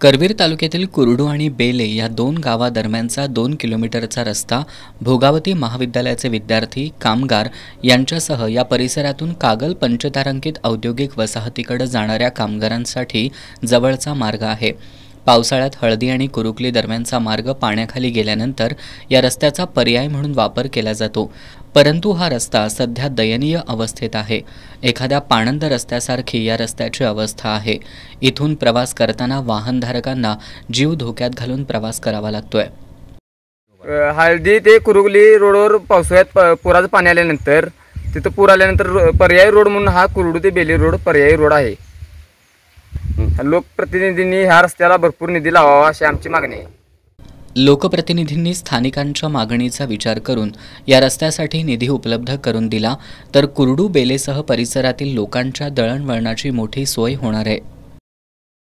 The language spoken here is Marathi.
करवीर तालुक्यातील कुरडू आणि बेले या दोन गावादरम्यानचा 2 किलोमीटरचा रस्ता भोगावती महाविद्यालयाचे विद्यार्थी, कामगार यांच्यासह या परिसरातून कागल पंचतारांकित औद्योगिक वसाहतीकडे जाणाऱ्या कामगारांसाठी जवळचा मार्ग आहे। पावसाळ्यात हळदी आणि कुरुकली दरम्यानचा मार्ग पाण्याखाली गेल्यानंतर या रस्त्याचा पर्याय म्हणून वापर केला जातो, परंतु हा रस्ता सध्या दयनीय अवस्थेत आहे। एखाद्या पाणंद रस्त्यासारखी या रस्त्याची अवस्था आहे। इथून प्रवास करताना वाहनधारकांना जीव धोक्यात घालून प्रवास करावा लागतोय। हळदी ते कुरुगली रोडवर पावसाळ्यात पुराचं पाणी आल्यानंतर तिथं पूर आल्यानंतर पर्यायी रोड म्हणून हा कुरडू ते बेली रोड पर्यायी रोड आहे। लोकप्रतिनिधींनी ह्या रस्त्याला भरपूर निधी लावावा अशी आमची मागणी आहे। लोकप्रतिनिधींनी स्थानिकांच्या मागणीचा विचार करून या रस्त्यासाठी निधी उपलब्ध करून दिला तर कुरडू बेलेसह परिसरातील लोकांच्या दळणवळणाची मोठी सोय होणार आहे।